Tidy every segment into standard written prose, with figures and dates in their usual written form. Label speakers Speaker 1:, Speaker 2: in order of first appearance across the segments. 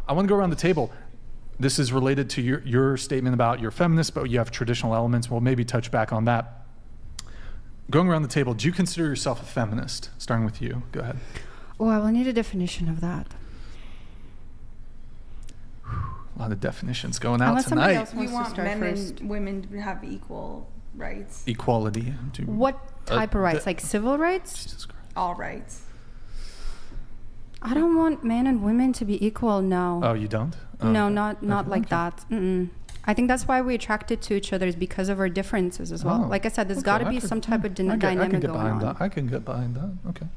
Speaker 1: I want to go around the table. This is related to your statement about you're feminist, but you have traditional elements. We'll maybe touch back on that. Going around the table, do you consider yourself a feminist? Starting with you. Go ahead.
Speaker 2: Well, I will need a definition of that.
Speaker 1: A lot of definitions going out
Speaker 2: Unless somebody
Speaker 1: tonight.
Speaker 2: else
Speaker 3: We
Speaker 2: wants to
Speaker 3: want
Speaker 2: start
Speaker 3: men
Speaker 2: first.
Speaker 3: and women to have equal rights.
Speaker 1: Equality.
Speaker 2: What type of rights? Like civil rights?
Speaker 1: Jesus Christ.
Speaker 3: All rights.
Speaker 2: I don't want men and women to be equal, no.
Speaker 1: Oh, you don't?
Speaker 2: No,
Speaker 1: Okay.
Speaker 2: not
Speaker 1: Okay.
Speaker 2: like that. Mm-mm. I think that's why we're attracted to each other, is because of our differences as well.
Speaker 1: Oh,
Speaker 2: Like I said, there's
Speaker 1: okay.
Speaker 2: got to
Speaker 1: I
Speaker 2: be
Speaker 1: could-
Speaker 2: some type of
Speaker 1: I can
Speaker 2: dynamic
Speaker 1: get
Speaker 2: going
Speaker 1: behind
Speaker 2: on.
Speaker 1: that. I can get behind that. Okay.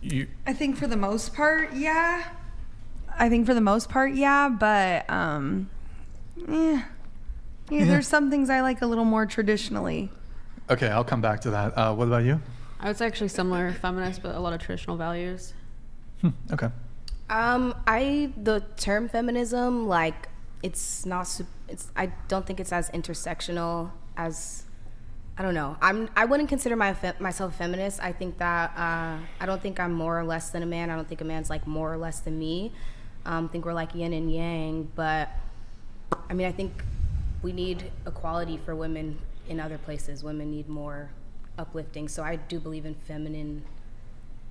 Speaker 1: You.
Speaker 3: I think for the most part, yeah. But there's some things I like a little more traditionally.
Speaker 1: Okay, I'll come back to that. What about you?
Speaker 4: I would say actually similar, feminist, but a lot of traditional values.
Speaker 1: Okay.
Speaker 5: The term feminism, like, it's not, I don't think it's as intersectional as, I don't know. I wouldn't consider myself a feminist. I think that, I don't think I'm more or less than a man. I don't think a man's like more or less than me. I think we're like yin and yang, but I mean, I think we need equality for women in other places. Women need more uplifting. So I do believe in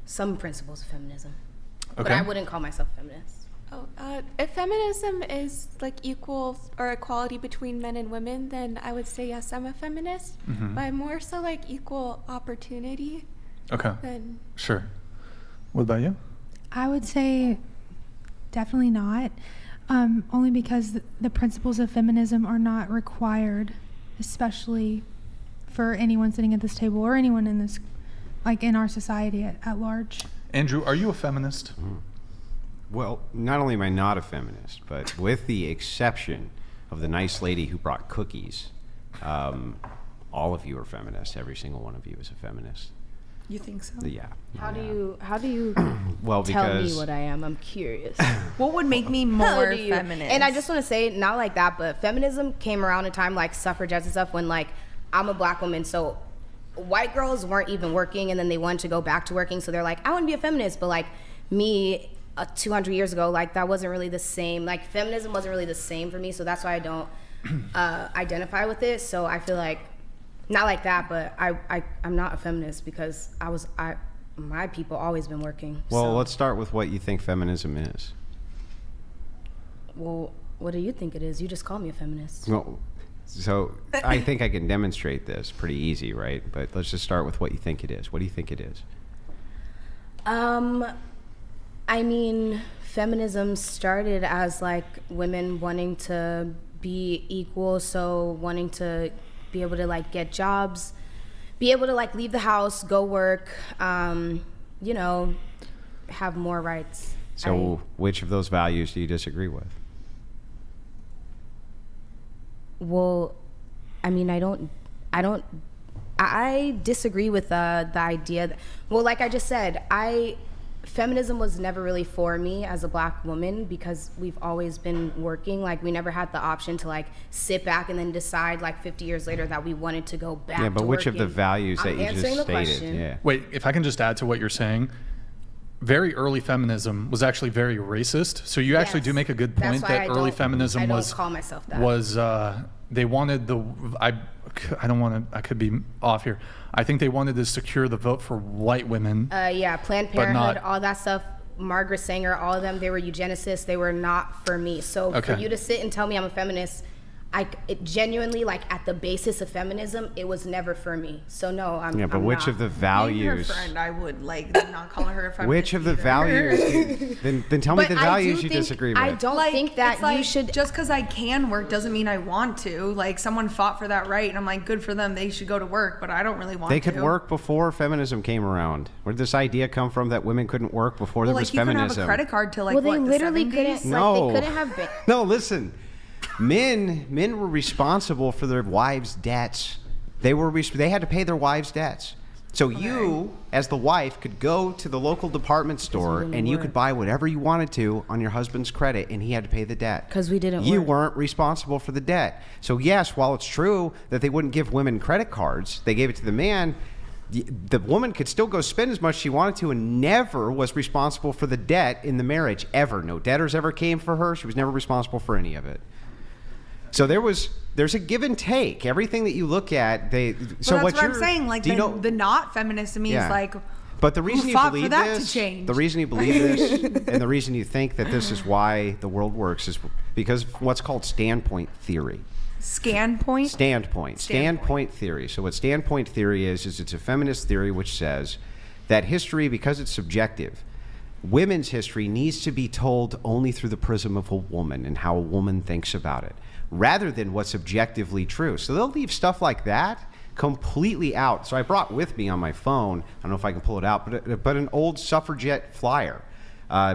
Speaker 5: some principles of feminism.
Speaker 1: Okay.
Speaker 5: But I wouldn't call myself a feminist.
Speaker 6: If feminism is like equal or equality between men and women, then I would say yes, I'm a feminist.
Speaker 1: Mhm.
Speaker 6: But I'm more so like equal opportunity
Speaker 1: Okay.
Speaker 6: than.
Speaker 1: Sure. What about you?
Speaker 7: I would say definitely not, only because the principles of feminism are not required, especially for anyone sitting at this table or anyone in this, like in our society at large.
Speaker 1: Andrew, are you a feminist?
Speaker 8: Well, not only am I not a feminist, but with the exception of the nice lady who brought cookies, all of you are feminists. Every single one of you is a feminist.
Speaker 3: You think so?
Speaker 8: Yeah.
Speaker 5: How do you
Speaker 8: Well,
Speaker 5: tell me
Speaker 8: because
Speaker 5: what I am? I'm curious.
Speaker 3: What would make me
Speaker 5: How
Speaker 3: more
Speaker 5: do you-
Speaker 3: feminist?
Speaker 5: And I just want to say, not like that, but feminism came around in time like suffragettes and stuff when, like, I'm a black woman, so white girls weren't even working, and then they wanted to go back to working, so they're like, I want to be a feminist. But like me 200 years ago, like, that wasn't really the same. Like, feminism wasn't really the same for me, so that's why I don't identify with it. So I feel like, not like that, but I'm not a feminist because my people always been working.
Speaker 8: well,
Speaker 5: so.
Speaker 8: let's start with what you think feminism is.
Speaker 5: Well, what do you think it is? You just call me a feminist.
Speaker 8: Well, so I think I can demonstrate this pretty easy, right? But let's just start with what you think it is. What do you think it is?
Speaker 5: I mean, feminism started as like women wanting to be equal, so wanting to be able to like get jobs, be able to like leave the house, go work, you know, have more rights.
Speaker 8: So which of those values do you disagree with?
Speaker 5: Well, I mean, I disagree with the idea that, well, like I just said, feminism was never really for me as a black woman because we've always been working. Like, we never had the option to like sit back and then decide like 50 years later that we wanted to go back to
Speaker 8: Yeah, but which of the
Speaker 5: working.
Speaker 8: values
Speaker 5: I'm
Speaker 8: that you
Speaker 5: answering
Speaker 8: just
Speaker 5: the
Speaker 8: stated?
Speaker 5: question.
Speaker 8: Yeah.
Speaker 1: Wait, if I can just add to what you're saying, very early feminism was actually very racist. So you actually
Speaker 5: Yes.
Speaker 1: do make a good
Speaker 5: That's
Speaker 1: point
Speaker 5: why
Speaker 1: that
Speaker 5: I
Speaker 1: early
Speaker 5: don't-
Speaker 1: feminism
Speaker 5: I don't
Speaker 1: was
Speaker 5: call myself that.
Speaker 1: they wanted I don't want to, I could be off here. I think they wanted to secure the vote for white women.
Speaker 5: Yeah, Planned
Speaker 1: But
Speaker 5: Parenthood,
Speaker 1: not-
Speaker 5: all that stuff. Margaret Sanger, all of them, they were eugenicists. They were not for me. So
Speaker 1: Okay.
Speaker 5: for you to sit and tell me I'm a feminist, it genuinely, like, at the basis of feminism, it was never for me. So no, I'm
Speaker 8: Yeah, but
Speaker 5: I'm
Speaker 8: which
Speaker 5: not.
Speaker 8: of the
Speaker 3: Being her
Speaker 8: values?
Speaker 3: friend, I would like not call her a feminist.
Speaker 8: Which of the
Speaker 3: either.
Speaker 8: values? then tell me
Speaker 5: But
Speaker 8: the
Speaker 5: I
Speaker 8: values
Speaker 5: do
Speaker 8: you
Speaker 5: think-
Speaker 8: disagree with.
Speaker 5: I don't
Speaker 3: Like,
Speaker 5: think that
Speaker 3: it's like,
Speaker 5: you should.
Speaker 3: just because I can work doesn't mean I want to. Like, someone fought for that right, and I'm like, good for them. They should go to work, but I don't really want to.
Speaker 8: They could work before feminism came around. Where did this idea come from that women couldn't work before
Speaker 3: Well,
Speaker 8: there was
Speaker 3: like, you couldn't have a
Speaker 8: feminism?
Speaker 3: credit card till like
Speaker 5: Well, they
Speaker 3: what,
Speaker 5: literally
Speaker 3: the 70s?
Speaker 5: couldn't.
Speaker 8: No.
Speaker 5: Like, they couldn't have been.
Speaker 8: No, listen. Men were responsible for their wives' debts. They had to pay their wives' debts. So you, as the wife, could go to the local department store and you could buy whatever you wanted to on your husband's credit, and he had to pay the debt.
Speaker 5: 'Cause we didn't
Speaker 8: You
Speaker 5: work.
Speaker 8: weren't responsible for the debt. So yes, while it's true that they wouldn't give women credit cards, they gave it to the man. the woman could still go spend as much as she wanted to and never was responsible for the debt in the marriage, ever. No debtors ever came for her. She was never responsible for any of it. So there's a give and take. Everything that you look at, so
Speaker 3: that's
Speaker 8: what
Speaker 3: what I'm
Speaker 8: you're
Speaker 3: saying. Like the not feminist to me is like,
Speaker 8: but the reason
Speaker 3: who
Speaker 8: you
Speaker 3: fought
Speaker 8: believe
Speaker 3: for that
Speaker 8: this,
Speaker 3: to change?
Speaker 8: the reason you believe this, and the reason you think that this is why the world works is because of what's called standpoint theory.
Speaker 3: Standpoint
Speaker 8: Theory. So what standpoint theory is it's a feminist theory which says that history, because it's subjective, women's history needs to be told only through the prism of a woman and how a woman thinks about it, rather than what's objectively true. So they'll leave stuff like that completely out. So I brought with me on my phone, I don't know if I can pull it out, but an old suffragette flyer,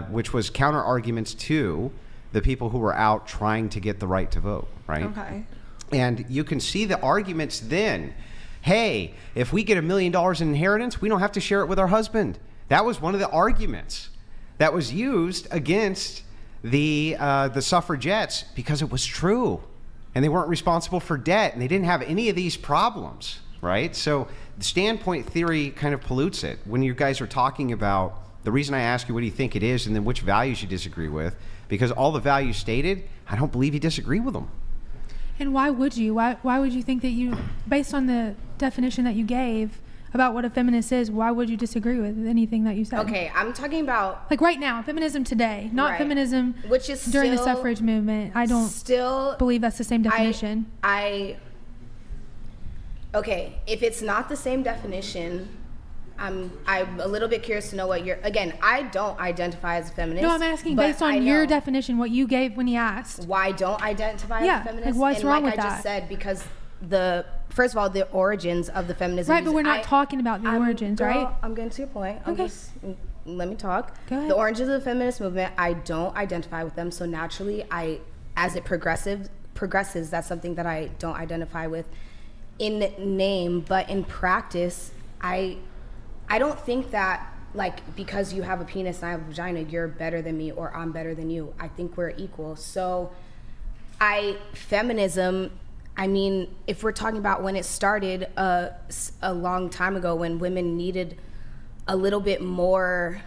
Speaker 8: which was counter arguments to the people who were out trying to get the right to vote, right?
Speaker 3: Okay.
Speaker 8: And you can see the arguments then. Hey, if we get $1 million in inheritance, we don't have to share it with our husband. That was one of the arguments that was used against the suffragettes because it was true. And they weren't responsible for debt, and they didn't have any of these problems, right? So the standpoint theory kind of pollutes it. When you guys are talking about, the reason I ask you what do you think it is and then which values you disagree with, because all the values stated, I don't believe you disagree with them.
Speaker 7: And why would you? Why would you think that you, based on the definition that you gave about what a feminist is, why would you disagree with anything that you said?
Speaker 5: Okay, I'm talking about
Speaker 7: like right now, feminism today, not
Speaker 5: Right.
Speaker 7: feminism
Speaker 5: which is
Speaker 7: during the
Speaker 5: still-
Speaker 7: suffrage movement. I don't
Speaker 5: still
Speaker 7: believe that's the same definition.
Speaker 5: Okay, if it's not the same definition, I'm a little bit curious to know what again, I don't identify as a feminist.
Speaker 7: No, I'm asking
Speaker 5: but
Speaker 7: based
Speaker 5: I
Speaker 7: on your
Speaker 5: know
Speaker 7: definition, what you gave when he asked.
Speaker 5: why I don't identify
Speaker 7: Yeah,
Speaker 5: as a feminist.
Speaker 7: like, what's
Speaker 5: and
Speaker 7: wrong
Speaker 5: like
Speaker 7: with
Speaker 5: I just
Speaker 7: that?
Speaker 5: said, because first of all, the origins of the feminism.
Speaker 7: Right, but we're not talking about the origins, right?
Speaker 5: I'm getting to your point.
Speaker 7: Okay.
Speaker 5: Let me talk.
Speaker 7: Go ahead.
Speaker 5: The origins of the feminist movement, I don't identify with them. So naturally, as it progresses, that's something that I don't identify with in name, but in practice, I don't think that, like, because you have a penis and I have a vagina, you're better than me or I'm better than you. I think we're equal. So feminism, I mean, if we're talking about when it started a long time ago, when women needed a little bit more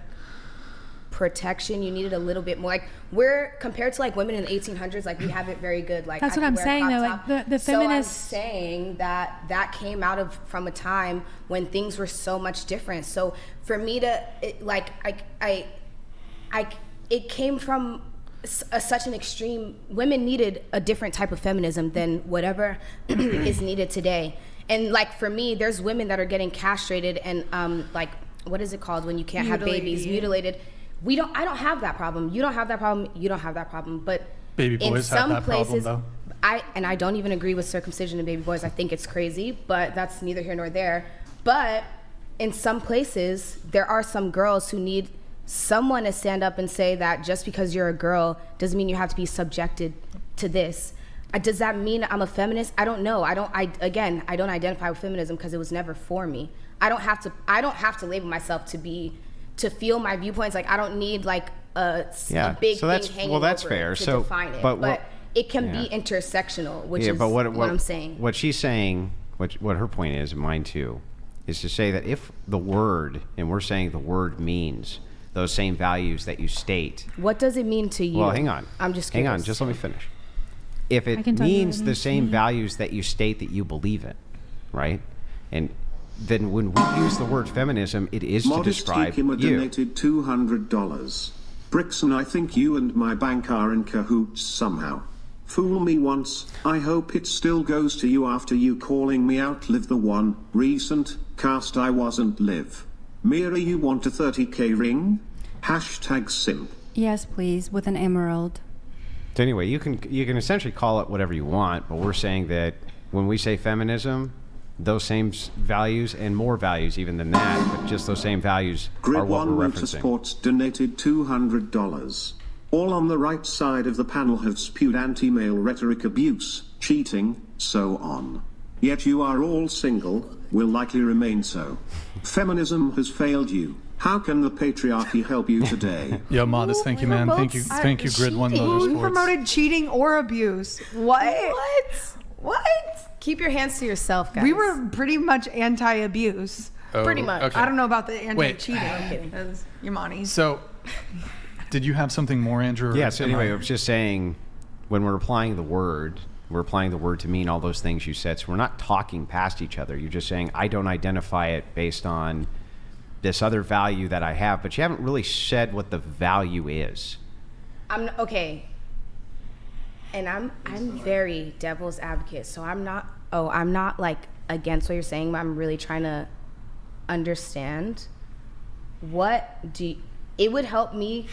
Speaker 5: protection, you needed a little bit more, like, we're compared to like women in the 1800s, like we have it very good. Like,
Speaker 7: That's
Speaker 5: I
Speaker 7: what
Speaker 5: can
Speaker 7: I'm
Speaker 5: wear a
Speaker 7: saying,
Speaker 5: crop
Speaker 7: though,
Speaker 5: top.
Speaker 7: like, the
Speaker 5: So I'm
Speaker 7: feminists-
Speaker 5: saying that came out from a time when things were so much different. So for me to it came from such an extreme. Women needed a different type of feminism than whatever is needed today. And like for me, there's women that are getting castrated and like, what is it called when you can't have babies? Mutilated. I don't have that problem. You don't have that problem. You don't have that problem. But
Speaker 1: Baby boys
Speaker 5: in
Speaker 1: have
Speaker 5: some
Speaker 1: that problem,
Speaker 5: places,
Speaker 1: though.
Speaker 5: I don't even agree with circumcision in baby boys. I think it's crazy, but that's neither here nor there. But in some places, there are some girls who need someone to stand up and say that just because you're a girl doesn't mean you have to be subjected to this. Does that mean I'm a feminist? I don't know. I don't identify with feminism because it was never for me. I don't have to label myself to feel my viewpoints. Like, I don't need like a big
Speaker 8: so that's,
Speaker 5: thing hanging
Speaker 8: well, that's
Speaker 5: over
Speaker 8: fair.
Speaker 5: to
Speaker 8: So,
Speaker 5: define it.
Speaker 8: but
Speaker 5: But it can be intersectional, which is
Speaker 8: but what
Speaker 5: I'm saying.
Speaker 8: What she's saying, what her point is, and mine too, is to say that if the word, and we're saying the word means those same values that you state.
Speaker 5: What does it mean to you?
Speaker 8: Well, hang on.
Speaker 5: I'm just curious.
Speaker 8: Hang on, just let me finish. If
Speaker 7: I
Speaker 8: it
Speaker 7: can tell you what
Speaker 8: means
Speaker 7: it
Speaker 8: the
Speaker 7: means to
Speaker 8: same
Speaker 7: me.
Speaker 8: values that you state that you believe in, right? And then when we use the word feminism, it is to
Speaker 9: Modest
Speaker 8: describe
Speaker 9: Hikima
Speaker 8: you.
Speaker 9: donated $200. Brixton, I think you and my bank are in cahoots somehow. Fool me once, I hope it still goes to you after you calling me out. Live the one, recent, cast I wasn't live. Mira, you want a 30k ring? Hashtag simp.
Speaker 2: Yes, please, with an emerald.
Speaker 8: So anyway, you can essentially call it whatever you want, but we're saying that when we say feminism, those same values and more values even tthan that, but just those same values
Speaker 9: Grid
Speaker 8: are what
Speaker 9: One
Speaker 8: we're referencing.
Speaker 9: Motorsports donated $200. All on the right side of the panel have spewed anti-male rhetoric, abuse, cheating, so on. Yet you are all single, will likely remain so. Feminism has failed you. How can the patriarchy help you today?
Speaker 1: Yo, Modest, thank you, man. Thank you, Grid One
Speaker 3: Who
Speaker 1: Motorsports.
Speaker 3: promoted cheating or abuse? What? What?
Speaker 5: Keep your hands to yourself, guys.
Speaker 3: We were pretty much anti-abuse.
Speaker 1: Oh,
Speaker 5: Pretty much.
Speaker 1: okay.
Speaker 3: I don't know about the
Speaker 1: Wait.
Speaker 3: anti-cheating. That's Yamani.
Speaker 1: So, did you have something more, Andrew? or
Speaker 8: Yeah, so
Speaker 1: am
Speaker 8: anyway,
Speaker 1: I-
Speaker 8: I was just saying, when we're applying the word, we're applying the word to mean all those things you said. So we're not talking past each other. You're just saying, I don't identify it based on this other value that I have, but you haven't really said what the value is.
Speaker 5: I'm okay. And I'm very devil's advocate. So I'm not like against what you're saying, but I'm really trying to understand it would help me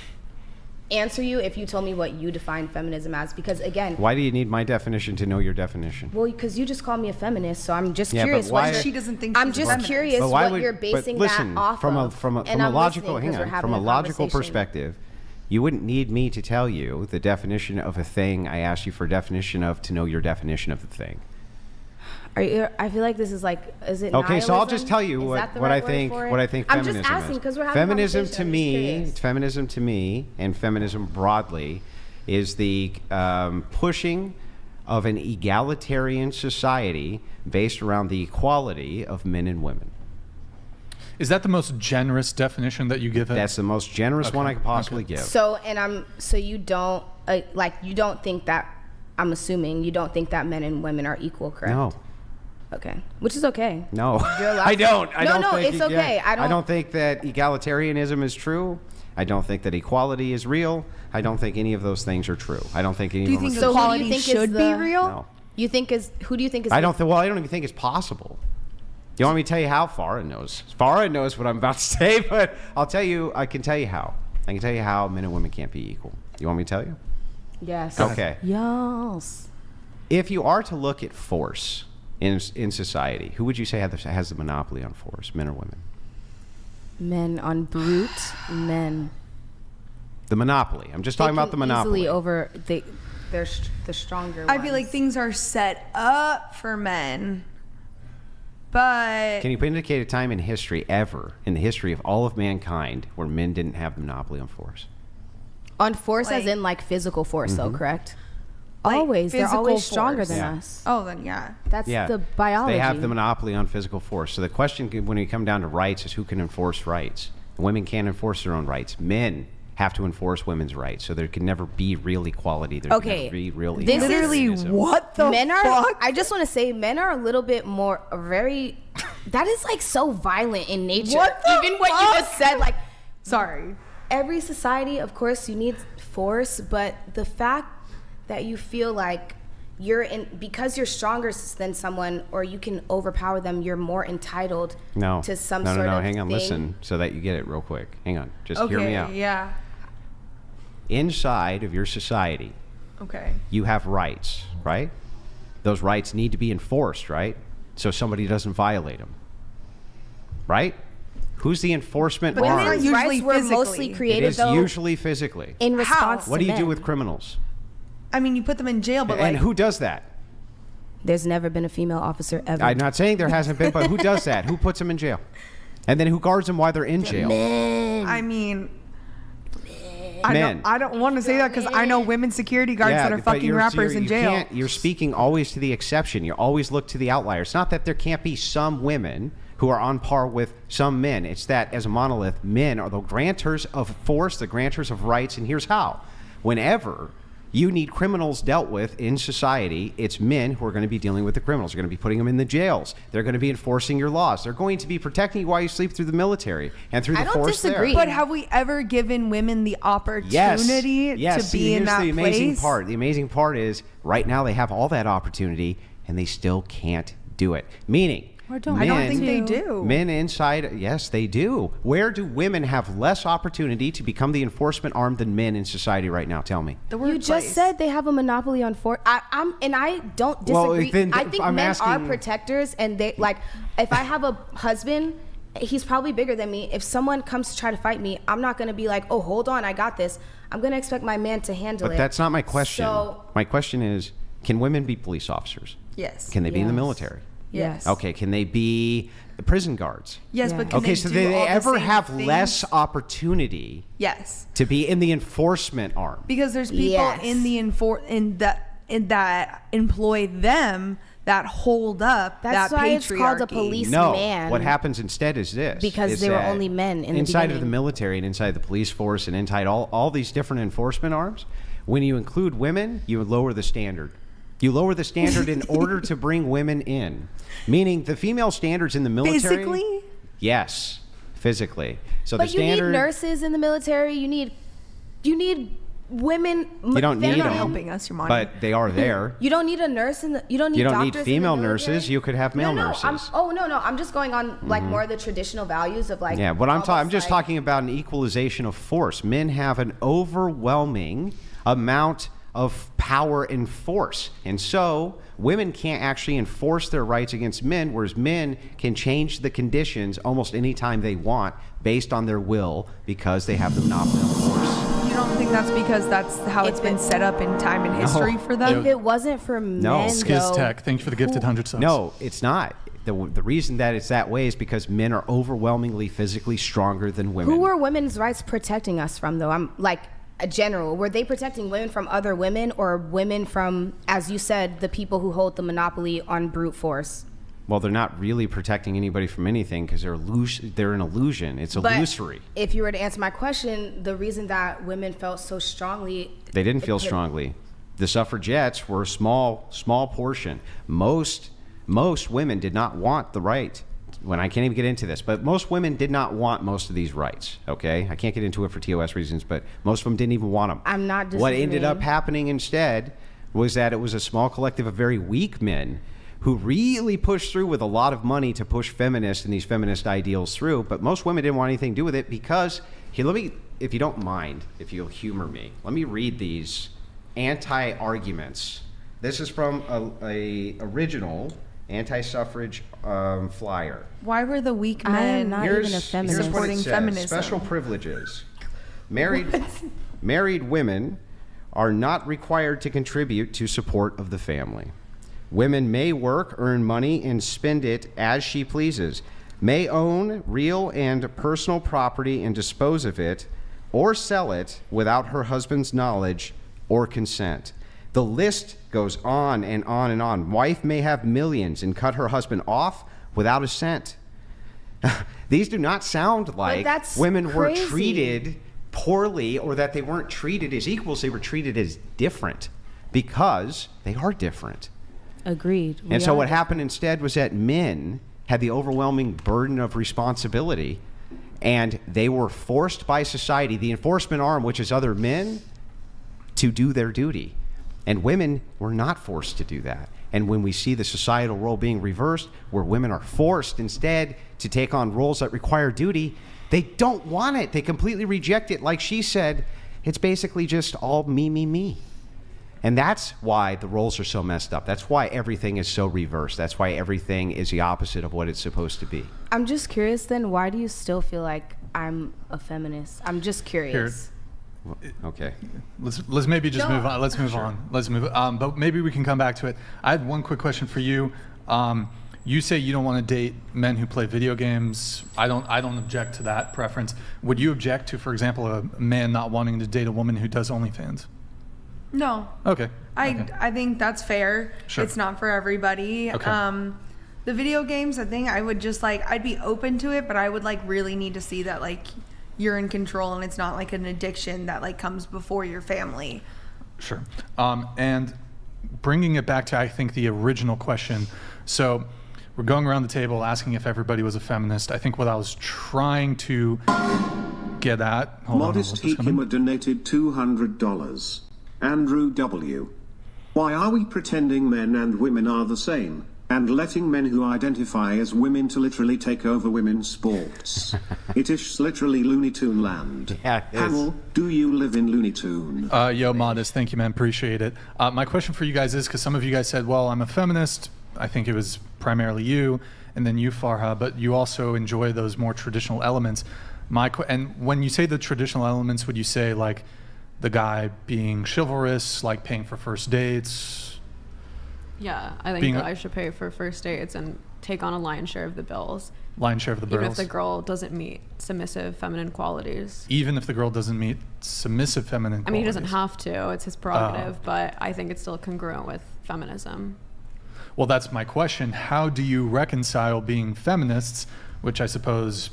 Speaker 5: answer you if you told me what you define feminism as, because again,
Speaker 8: Why do you need my definition to know your definition?
Speaker 5: well, because you just called me a feminist, so I'm just
Speaker 8: Yeah, but
Speaker 5: curious.
Speaker 8: why-
Speaker 5: what
Speaker 3: She doesn't think
Speaker 5: I'm
Speaker 3: she's a
Speaker 5: just
Speaker 3: feminist.
Speaker 5: curious
Speaker 8: But why
Speaker 5: what
Speaker 8: would-
Speaker 5: you're
Speaker 8: but
Speaker 5: basing
Speaker 8: listen,
Speaker 5: that off
Speaker 8: from
Speaker 5: of.
Speaker 8: a
Speaker 5: And I'm
Speaker 8: logical,
Speaker 5: listening 'cause
Speaker 8: hang
Speaker 5: we're
Speaker 8: on, from a
Speaker 5: having
Speaker 8: logical
Speaker 5: conversation.
Speaker 8: perspective, you wouldn't need me to tell you the definition of a thing I asked you for a definition of to know your definition of the thing.
Speaker 5: I feel like this is like, is it
Speaker 8: Okay, so I'll
Speaker 5: nihilism?
Speaker 8: just tell you
Speaker 5: Is
Speaker 8: what,
Speaker 5: that the
Speaker 8: what
Speaker 5: right
Speaker 8: I
Speaker 5: word
Speaker 8: think
Speaker 5: for it?
Speaker 8: what I think
Speaker 5: I'm
Speaker 8: feminism
Speaker 5: just asking
Speaker 8: is.
Speaker 5: because we're having
Speaker 8: Feminism
Speaker 5: conversation.
Speaker 8: to
Speaker 5: I'm just curious.
Speaker 8: feminism to me, and feminism broadly, is the pushing of an egalitarian society based around the equality of men and women.
Speaker 1: Is that the most generous definition that you give it?
Speaker 8: That's the most generous one I could possibly give.
Speaker 5: So you don't you don't think that, I'm assuming you don't think that men and women are equal, correct?
Speaker 8: No.
Speaker 5: Okay, which is okay.
Speaker 8: No,
Speaker 5: You're allowed
Speaker 8: I
Speaker 5: to-
Speaker 8: don't. I
Speaker 5: No,
Speaker 8: don't
Speaker 5: no,
Speaker 8: think
Speaker 5: it's okay. I don't
Speaker 8: think that egalitarianism is true. I don't think that equality is real. I don't think any of those things are true. I don't think any
Speaker 3: Do you
Speaker 8: of them
Speaker 3: think
Speaker 8: are
Speaker 5: So
Speaker 8: true.
Speaker 5: who do you
Speaker 3: equality
Speaker 5: think is
Speaker 3: should be
Speaker 5: the-
Speaker 3: real?
Speaker 8: No.
Speaker 5: Who do you think is?
Speaker 8: I don't think. Well, I don't even think it's possible. You want me to tell you how? Farah knows. Farah knows what I'm about to say, but I'll tell you. I can tell you how. I can tell you how men and women can't be equal. You want me to tell you?
Speaker 5: Yes.
Speaker 8: Okay.
Speaker 5: Yes.
Speaker 8: If you are to look at force in society, who would you say has the monopoly on force, men or women?
Speaker 5: Men on brute men.
Speaker 8: The monopoly. I'm just talking about the
Speaker 5: They can
Speaker 8: monopoly.
Speaker 5: easily over. They're the stronger.
Speaker 3: I feel like
Speaker 5: ones.
Speaker 3: things are set up for men, but
Speaker 8: Can you indicate a time in history ever, in the history of all of mankind, where men didn't have the monopoly on force?
Speaker 5: On force, as
Speaker 3: Like-
Speaker 5: in like physical force, though, correct?
Speaker 3: Like
Speaker 5: Always, they're
Speaker 3: physical
Speaker 5: always stronger
Speaker 3: force.
Speaker 5: than
Speaker 8: Yeah.
Speaker 5: us.
Speaker 3: oh, then yeah.
Speaker 5: That's the biology.
Speaker 8: They have the monopoly on physical force. So the question, when you come down to rights, is who can enforce rights? Women can't enforce their own rights. Men have to enforce women's rights. So there can never be real equality. There
Speaker 5: Okay,
Speaker 8: can never be real
Speaker 5: this is-
Speaker 8: egalitarianism.
Speaker 3: What the
Speaker 5: Men are.
Speaker 3: fuck?
Speaker 5: I just want to say, men are a little bit more very. That is like so violent in nature.
Speaker 3: What the
Speaker 5: Even what you
Speaker 3: fuck?
Speaker 5: just said, like
Speaker 3: Sorry.
Speaker 5: every society, of course, you need force, but the fact that you feel like because you're stronger than someone, or you can overpower them, you're more entitled
Speaker 8: No.
Speaker 5: to some
Speaker 8: no,
Speaker 5: sort
Speaker 8: no,
Speaker 5: of
Speaker 8: hang on,
Speaker 5: thing.
Speaker 8: listen, so that you get it real quick. Hang on, just
Speaker 3: Okay.
Speaker 8: hear me out.
Speaker 3: Yeah.
Speaker 8: Inside of your society,
Speaker 3: Okay.
Speaker 8: you have rights, right? Those rights need to be enforced, right? So somebody doesn't violate them, right? Who's the enforcement
Speaker 3: But
Speaker 8: arm?
Speaker 3: it's not
Speaker 5: Women's
Speaker 3: usually
Speaker 5: rights were
Speaker 3: physically.
Speaker 5: mostly
Speaker 8: It
Speaker 5: created
Speaker 8: is
Speaker 5: though
Speaker 8: usually physically.
Speaker 5: in response to
Speaker 8: What do you do
Speaker 5: men.
Speaker 8: with criminals?
Speaker 3: I mean, you put them in jail, but
Speaker 8: And
Speaker 3: like,
Speaker 8: who does that?
Speaker 5: There's never been a female officer ever.
Speaker 8: I'm not saying there hasn't been, but who does that? Who puts them in jail? And then who guards them while they're in jail?
Speaker 3: I mean, I
Speaker 8: Men.
Speaker 3: don't want to say that because I know women security guards that are
Speaker 8: but
Speaker 3: fucking rappers in
Speaker 8: you
Speaker 3: jail.
Speaker 8: can't- You're speaking always to the exception. You always look to the outlier. It's not that there can't be some women who are on par with some men. It's that as a monolith, men are the grantors of force, the grantors of rights, and here's how. Whenever you need criminals dealt with in society, it's men who are going to be dealing with the criminals. They're going to be putting them in the jails. They're going to be enforcing your laws. They're going to be protecting you while you sleep through the military and through the
Speaker 5: I don't
Speaker 8: force
Speaker 5: disagree.
Speaker 8: there.
Speaker 3: But have we ever given women the opportunity
Speaker 8: Yes.
Speaker 3: to
Speaker 8: See,
Speaker 3: be in
Speaker 8: here's
Speaker 3: that
Speaker 8: the amazing
Speaker 3: place?
Speaker 8: part. The amazing part is right now they have all that opportunity and they still can't do it. Meaning,
Speaker 7: Or don't
Speaker 3: I don't
Speaker 8: men-
Speaker 3: think they do.
Speaker 8: Men inside, yes, they do. Where do women have less opportunity to become the enforcement arm than men in society right now? Tell me.
Speaker 3: The
Speaker 5: You
Speaker 3: workplace.
Speaker 5: just said they have a monopoly on force. I don't
Speaker 8: Well,
Speaker 5: disagree.
Speaker 8: then
Speaker 5: I think
Speaker 8: I'm
Speaker 5: men are
Speaker 8: asking-
Speaker 5: protectors, and they like. If I have a husband, he's probably bigger than me. If someone comes to try to fight me, I'm not going to be like, "Oh, hold on, I got this." I'm going to expect my man to handle it.
Speaker 8: But that's not my question.
Speaker 5: So
Speaker 8: My question is, can women be police officers?
Speaker 3: Yes.
Speaker 8: Can they be in the
Speaker 5: Yes.
Speaker 8: military?
Speaker 5: yes.
Speaker 8: Okay, can they be prison guards?
Speaker 3: Yes,
Speaker 5: Yeah.
Speaker 3: but can
Speaker 8: Okay,
Speaker 3: they
Speaker 8: so
Speaker 3: do
Speaker 8: do they
Speaker 3: all the
Speaker 8: ever
Speaker 3: same
Speaker 8: have
Speaker 3: things?
Speaker 8: less opportunity
Speaker 3: Yes,
Speaker 8: to be in the enforcement arm?
Speaker 3: because there's people
Speaker 5: Yes.
Speaker 3: in that employ them that hold up
Speaker 5: That's
Speaker 3: that
Speaker 5: why
Speaker 3: patriarchy.
Speaker 5: it's called a police
Speaker 8: No,
Speaker 5: man.
Speaker 8: what happens instead is this.
Speaker 5: Because
Speaker 8: is
Speaker 5: they were
Speaker 8: that
Speaker 5: only men in the
Speaker 8: inside of
Speaker 5: beginning.
Speaker 8: the military and inside the police force and inside all these different enforcement arms, when you include women, you lower the standard. You lower the standard in order to bring women in. Meaning the female standards in the military.
Speaker 3: Physically?
Speaker 8: Yes, physically. So
Speaker 5: But
Speaker 8: the
Speaker 5: you
Speaker 8: standard.
Speaker 5: need nurses in the military. You need women.
Speaker 8: You don't
Speaker 3: They're
Speaker 8: need
Speaker 3: not
Speaker 8: them,
Speaker 3: helping us, Yamani.
Speaker 8: but they are there.
Speaker 5: You don't need a nurse in the. You don't need.
Speaker 8: You don't
Speaker 5: doctors
Speaker 8: need
Speaker 5: in the
Speaker 8: female
Speaker 5: military.
Speaker 8: nurses. You could have male nurses.
Speaker 5: I'm just going on like more of the traditional values of like.
Speaker 8: Yeah, what I'm
Speaker 5: almost
Speaker 8: just
Speaker 5: like-
Speaker 8: talking about an equalization of force. Men have an overwhelming amount of power and force, and so women can't actually enforce their rights against men, whereas men can change the conditions almost any time they want based on their will because they have the monopoly on force.
Speaker 3: You don't think that's because that's how it's been set up in time and history for them?
Speaker 5: If it wasn't for men,
Speaker 1: Skiz
Speaker 5: though,
Speaker 1: Tech, thank you for the gifted 100 subs.
Speaker 8: No, it's not. The reason that it's that way is because men are overwhelmingly physically stronger than women.
Speaker 5: who were women's rights protecting us from, though? I'm like a general. Were they protecting women from other women, or women from, as you said, the people who hold the monopoly on brute force?
Speaker 8: Well, they're not really protecting anybody from anything because they're an illusion. It's illusory.
Speaker 5: But if you were to answer my question, the reason that women felt so strongly,
Speaker 8: They didn't feel strongly. The suffragettes were a small portion. Most women did not want the right. When I can't even get into this, but most women did not want most of these rights. Okay, I can't get into it for TOS reasons, but most of them didn't even want them.
Speaker 5: I'm not
Speaker 8: What ended
Speaker 5: disagreeing.
Speaker 8: up happening instead was that it was a small collective of very weak men who really pushed through with a lot of money to push feminists and these feminist ideals through. But most women didn't want anything to do with it because here, let me, if you don't mind, if you'll humor me, let me read these anti-arguments. This is from a original anti-suffrage flyer.
Speaker 3: Why were the weak
Speaker 5: I am
Speaker 3: men
Speaker 5: not
Speaker 8: Here's
Speaker 5: even a
Speaker 8: what
Speaker 5: feminist.
Speaker 8: it
Speaker 3: supporting
Speaker 8: says.
Speaker 3: feminism?
Speaker 8: Special privileges. Married women are not required to contribute to support of the family. Women may work, earn money, and spend it as she pleases, may own real and personal property and dispose of it or sell it without her husband's knowledge or consent. The list goes on and on and on. Wife may have millions and cut her husband off without a cent. These do not sound like
Speaker 5: that's
Speaker 8: women were
Speaker 5: crazy.
Speaker 8: treated poorly or that they weren't treated as equals. They were treated as different because they are different.
Speaker 5: Agreed.
Speaker 8: And so what happened instead was that men had the overwhelming burden of responsibility, and they were forced by society, the enforcement arm, which is other men, to do their duty. And women were not forced to do that. And when we see the societal role being reversed, where women are forced instead to take on roles that require duty, they don't want it. They completely reject it. Like she said, it's basically just all me, me, me. And that's why the roles are so messed up. That's why everything is so reversed. That's why everything is the opposite of what it's supposed to be.
Speaker 5: I'm just curious then, why do you still feel like I'm a feminist? I'm just curious.
Speaker 8: Okay.
Speaker 1: Let's maybe just move on. Let's move on. Let's move. But maybe we can come back to it. I had one quick question for you. You say you don't want to date men who play video games. I don't object to that preference. Would you object to, for example, a man not wanting to date a woman who does OnlyFans?
Speaker 3: No.
Speaker 1: Okay.
Speaker 3: I think that's fair.
Speaker 1: Sure.
Speaker 3: It's not for everybody.
Speaker 1: Okay.
Speaker 3: The video games, I think I would just like, I'd be open to it, but I would like really need to see that like you're in control and it's not like an addiction that like comes before your family.
Speaker 1: Sure. And bringing it back to, I think, the original question. So we're going around the table asking if everybody was a feminist. I think what I was trying to get at.
Speaker 9: Modest Hikima donated $200. Andrew W. Why are we pretending men and women are the same, and letting men who identify as women to literally take over women's sports? It is literally Looney Tune land.
Speaker 8: Yeah, it is.
Speaker 9: Hamill, do you live in Looney Tune?
Speaker 1: Yo, Modest, thank you, man. Appreciate it. My question for you guys is, because some of you guys said, well, I'm a feminist. I think it was primarily you, and then you, Farha, but you also enjoy those more traditional elements. And when you say the traditional elements, would you say like the guy being chivalrous, like paying for first dates?
Speaker 4: Yeah, I think that I should pay for first dates and take on a lion's share of the bills.
Speaker 1: Lion's share of the bills.
Speaker 4: Even if the girl doesn't meet submissive feminine qualities.
Speaker 1: Even if the girl doesn't meet submissive feminine
Speaker 4: I mean, he
Speaker 1: qualities.
Speaker 4: doesn't have to. It's his prerogative, but I think it's still congruent with feminism.
Speaker 1: Well, that's my question. How do you reconcile being feminists, which I suppose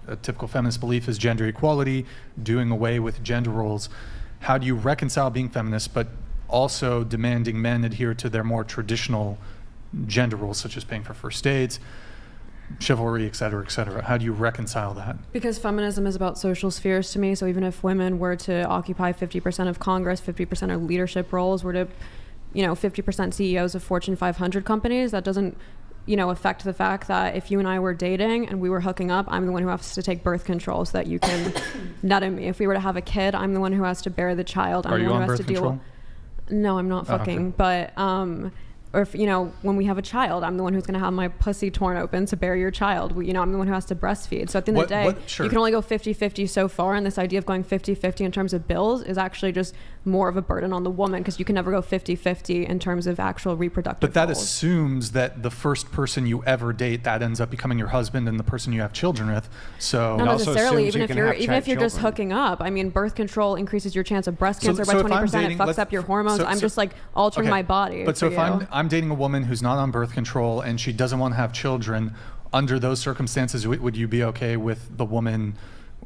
Speaker 1: a typical feminist belief is gender equality, doing away with gender roles? How do you reconcile being feminist, but also demanding men adhere to their more traditional gender roles, such as paying for first dates, chivalry, et cetera, et cetera? How do you reconcile that?
Speaker 4: Because feminism is about social spheres to me. So even if women were to occupy 50% of Congress, 50% of leadership roles, were to, 50% CEOs of Fortune 500 companies, that doesn't, affect the fact that if you and I were dating and we were hooking up, I'm the one who has to take birth control so that you can nut at me. If we were to have a kid, I'm the one who has to bear the child.
Speaker 1: Are you on birth control?
Speaker 4: No, I'm not fucking,
Speaker 1: okay.
Speaker 4: but or if, when we have a child, I'm the one who's going to have my pussy torn open to bear your child. I'm the one who has to breastfeed. So at the end of the day,
Speaker 1: sure.
Speaker 4: You can only go 50-50 so far. And this idea of going 50-50 in terms of bills is actually just more of a burden on the woman, because you can never go 50-50 in terms of actual reproductive
Speaker 1: But that
Speaker 4: roles.
Speaker 1: assumes that the first person you ever date, that ends up becoming your husband and the person you have children with. So
Speaker 4: Not
Speaker 8: also
Speaker 4: necessarily,
Speaker 8: assumes
Speaker 4: even
Speaker 8: you
Speaker 4: if
Speaker 8: can
Speaker 4: you're
Speaker 8: have
Speaker 4: even if you're just
Speaker 8: children.
Speaker 4: hooking up. I mean, birth control increases your chance of breast cancer by
Speaker 1: if I'm
Speaker 4: 20%.
Speaker 1: dating-
Speaker 4: It fucks up your hormones. I'm just like altering
Speaker 1: okay.
Speaker 4: my body.
Speaker 1: But so
Speaker 4: for
Speaker 1: if
Speaker 4: you.
Speaker 1: I'm dating a woman who's not on birth control and she doesn't want to have children, under those circumstances, would you be okay with the woman,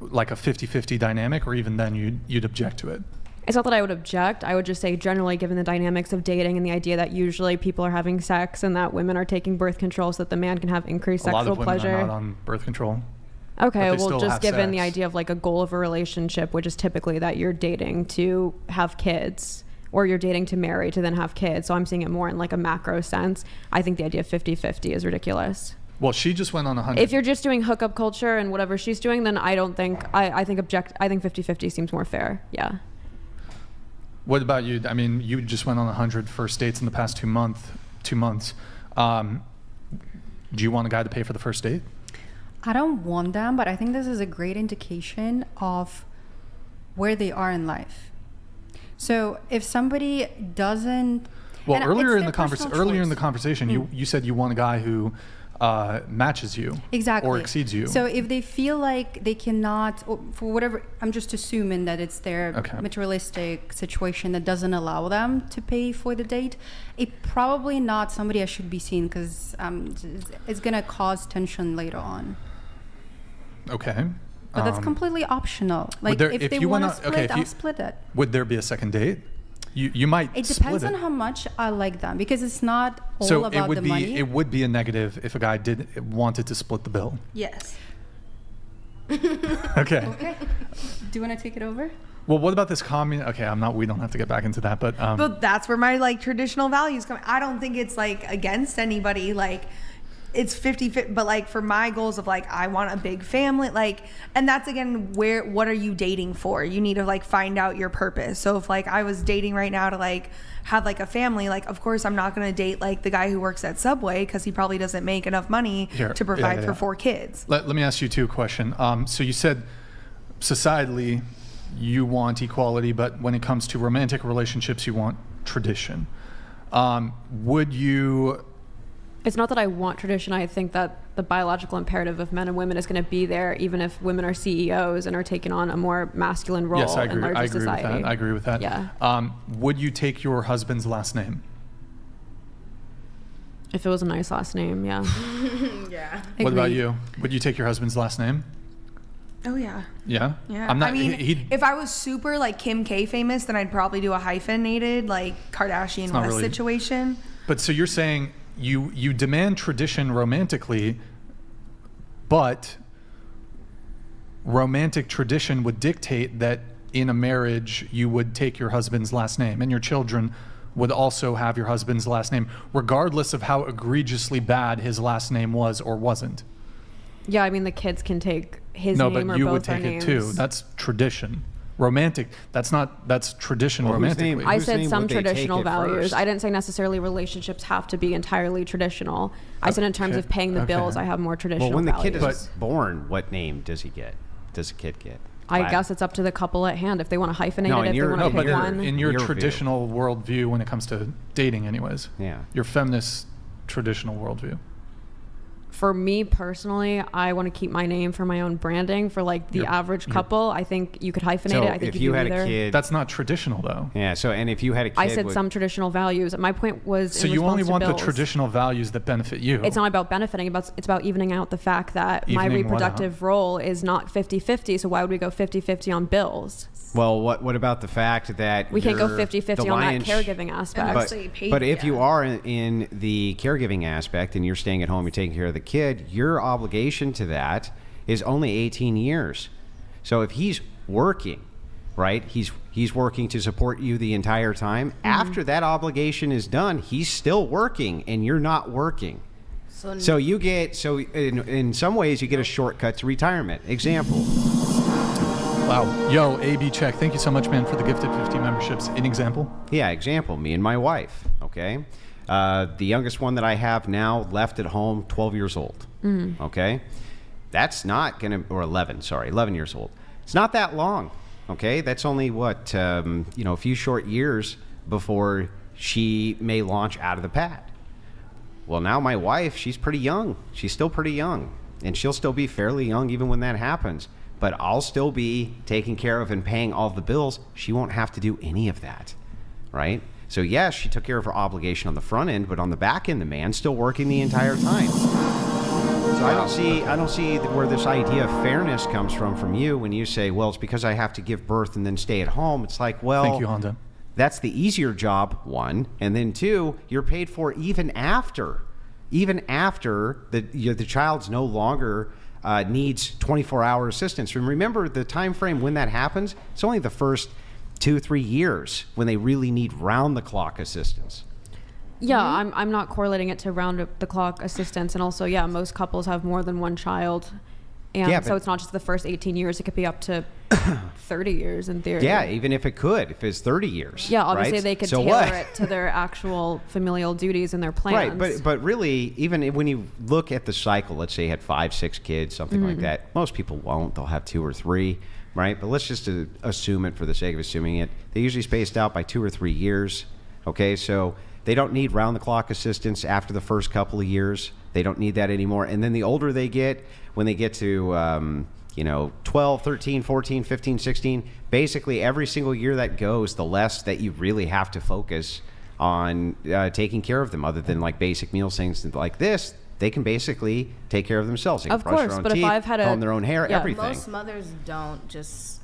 Speaker 1: like a 50-50 dynamic, or even then you'd object to it?
Speaker 4: It's not that I would object. I would just say, generally, given the dynamics of dating and the idea that usually people are having sex and that women are taking birth control so that the man can have increased
Speaker 1: A lot
Speaker 4: sexual
Speaker 1: of women
Speaker 4: pleasure.
Speaker 1: are not on birth control.
Speaker 4: Okay,
Speaker 1: but they
Speaker 4: well,
Speaker 1: still
Speaker 4: just
Speaker 1: have
Speaker 4: given the
Speaker 1: sex.
Speaker 4: idea of like a goal of a relationship, which is typically that you're dating to have kids, or you're dating to marry to then have kids. So I'm seeing it more in like a macro sense. I think the idea of 50-50 is ridiculous.
Speaker 1: Well, she just went on 100.
Speaker 4: If you're just doing hookup culture and whatever she's doing, then I don't think, I think 50-50 seems more fair. Yeah.
Speaker 1: What about you? I mean, you just went on 100 first dates in the past 2 months. Do you want a guy to pay for the first date?
Speaker 2: I don't want them, but I think this is a great indication of where they are in life. So if somebody doesn't,
Speaker 1: Well,
Speaker 2: and
Speaker 1: earlier
Speaker 2: it's
Speaker 1: in
Speaker 2: their
Speaker 1: the
Speaker 2: personal
Speaker 1: conversation, you said you want a guy who matches you,
Speaker 2: exactly,
Speaker 1: or exceeds you.
Speaker 2: So if they feel like they cannot, or for whatever, I'm just assuming that it's their materialistic situation that doesn't allow them to pay for the date. It probably not somebody I should be seeing, because it's gonna cause tension later on.
Speaker 1: Okay.
Speaker 2: But that's completely optional. Like
Speaker 1: there-
Speaker 2: if
Speaker 1: if
Speaker 2: they
Speaker 1: you
Speaker 2: want to
Speaker 1: wanna-
Speaker 2: split,
Speaker 1: okay, if
Speaker 2: I'll
Speaker 1: you-
Speaker 2: split it.
Speaker 1: Would there be a second date? You might.
Speaker 2: It
Speaker 1: split
Speaker 2: depends on how much I like them, because it's not all
Speaker 1: So
Speaker 2: about
Speaker 1: it would
Speaker 2: the
Speaker 1: be
Speaker 2: money.
Speaker 1: it would be a negative if a guy wanted to split the bill.
Speaker 3: Yes.
Speaker 1: Okay.
Speaker 2: Okay. Do you want to take it over?
Speaker 1: Well, what about this Okay, we don't have to get back into that, but
Speaker 3: But that's where my like traditional values come. I don't think it's like against anybody. Like it's 50-50, but like for my goals of like I want a big family, like, and that's again what are you dating for? You need to like find out your purpose. So if like I was dating right now to like have like a family, like of course I'm not going to date like the guy who works at Subway, because he probably doesn't make enough money to provide for 4 kids.
Speaker 1: Let me ask you two a question. So you said societally you want equality, but when it comes to romantic relationships you want tradition. Would you?
Speaker 4: It's not that I want tradition. I think that the biological imperative of men and women is going to be there, even if women are CEOs and are taking on a more masculine role
Speaker 1: Yes, I
Speaker 4: in
Speaker 1: agree.
Speaker 4: larger
Speaker 1: I agree
Speaker 4: society.
Speaker 1: with that. I agree with that.
Speaker 4: Yeah.
Speaker 1: Would you take your husband's last name?
Speaker 4: If it was a nice last name, yeah.
Speaker 5: Yeah.
Speaker 1: What about
Speaker 2: Agreed.
Speaker 1: you? Would you take your husband's last name?
Speaker 3: Oh yeah.
Speaker 1: Yeah.
Speaker 3: Yeah.
Speaker 1: I'm not.
Speaker 3: I mean,
Speaker 1: he-
Speaker 3: if I was super like Kim K famous, then I'd probably do a hyphenated like Kardashian
Speaker 1: not
Speaker 3: West
Speaker 1: really-
Speaker 3: situation.
Speaker 1: But so you're saying you demand tradition romantically, but romantic tradition would dictate that in a marriage you would take your husband's last name, and your children would also have your husband's last name, regardless of how egregiously bad his last name was or wasn't.
Speaker 4: Yeah, I mean, the kids can take his
Speaker 1: No,
Speaker 4: name
Speaker 1: but
Speaker 4: or
Speaker 1: you
Speaker 4: both
Speaker 1: would
Speaker 4: our
Speaker 1: take it
Speaker 4: names.
Speaker 1: too. That's tradition. Romantic. That's tradition
Speaker 8: Well, whose
Speaker 1: romantically.
Speaker 8: name-
Speaker 4: I
Speaker 8: Whose
Speaker 4: said
Speaker 8: name
Speaker 4: some
Speaker 8: would they take
Speaker 4: traditional
Speaker 8: it
Speaker 4: values.
Speaker 8: first?
Speaker 4: I didn't say necessarily relationships have to be entirely traditional. I said in terms of paying the
Speaker 1: Okay.
Speaker 4: bills, I have more traditional
Speaker 8: Well, when the kid
Speaker 4: values.
Speaker 8: is born, what name does he get? Does a kid get?
Speaker 4: I
Speaker 8: Wow.
Speaker 4: guess it's up to the couple at hand if they want to hyphenate
Speaker 8: No,
Speaker 4: it,
Speaker 8: in
Speaker 4: if they
Speaker 8: your-
Speaker 4: want
Speaker 1: No,
Speaker 4: to
Speaker 1: but
Speaker 4: pick one.
Speaker 1: in your
Speaker 8: Your view.
Speaker 1: traditional worldview when it comes to dating anyways.
Speaker 8: Yeah.
Speaker 1: Your feminist traditional worldview.
Speaker 4: for me personally, I want to keep my name for my own branding. For like the average couple, I think you could hyphenate
Speaker 8: So
Speaker 4: it. I think
Speaker 8: if you had a kid,
Speaker 1: That's not traditional, though.
Speaker 8: yeah. So and if you had a kid,
Speaker 4: I said some traditional values. My point was,
Speaker 1: So
Speaker 4: in
Speaker 1: you only
Speaker 4: response to
Speaker 1: want the
Speaker 4: Bill's,
Speaker 1: traditional values that benefit you.
Speaker 4: It's not about benefiting. It's about evening out the fact that my
Speaker 1: Evening what
Speaker 4: reproductive role is not 50-50. So why would we go 50-50 on bills?
Speaker 8: Well, what about the fact that
Speaker 4: We can't go
Speaker 8: you're
Speaker 4: 50-50
Speaker 8: the
Speaker 4: on that
Speaker 8: lion-
Speaker 4: caregiving aspect.
Speaker 3: Unless they paid-
Speaker 8: But if you
Speaker 3: yeah.
Speaker 8: are in the caregiving aspect and you're staying at home, you're taking care of the kid, your obligation to that is only 18 years. So if he's working, right, he's working to support you the entire time. After that obligation is done, he's still working and you're not working. So you get, in some ways you get a shortcut to retirement. Example.
Speaker 1: Wow. Yo, AB Check, thank you so much, man, for the gifted 50 memberships. An example?
Speaker 8: Yeah, example, me and my wife, okay? The youngest one that I have now left at home, 12 years old, okay? That's not going to, or 11 years old. It's not that long, okay? That's only what, a few short years before she may launch out of the pad. Well, now my wife, she's pretty young. She's still pretty young, and she'll still be fairly young even when that happens. But I'll still be taking care of and paying all the bills. She won't have to do any of that, right? So yes, she took care of her obligation on the front end, but on the back end, the man's still working the entire time. So I don't see where this idea of fairness comes from you when you say, well, it's because I have to give birth and then stay at home. It's like, well,
Speaker 1: Thank you, Honda.
Speaker 8: that's the easier job, one, and then two, you're paid for even after the child's no longer needs 24-hour assistance. And remember the time frame when that happens, it's only the first 2-3 years when they really need round-the-clock assistance.
Speaker 4: Yeah, I'm not correlating it to round-the-clock assistance. And also, most couples have more than one child. And so it's not just the first 18 years. It could be up to 30 years in theory.
Speaker 8: Yeah, even if it's 30 years.
Speaker 4: Yeah, obviously
Speaker 8: right?
Speaker 4: they could
Speaker 8: so
Speaker 4: tailor it to their actual familial duties and their plans.
Speaker 8: Right, but really, even when you look at the cycle, let's say you had 5-6 kids, something like that. Most people won't. They'll have 2 or 3, right? But let's just assume it for the sake of assuming it. They usually spaced out by 2 or 3 years. Okay, so they don't need round-the-clock assistance after the first couple of years. They don't need that anymore. And then the older they get, when they get to 12, 13, 14, 15, 16, basically every single year that goes, the less that you really have to focus on taking care of them, other than like basic meals, things like this. They can basically take care of themselves. They can
Speaker 4: Of
Speaker 8: brush
Speaker 4: course,
Speaker 8: their own
Speaker 4: but if
Speaker 8: teeth,
Speaker 4: I've had
Speaker 8: comb their own hair, everything.
Speaker 5: Most mothers don't just.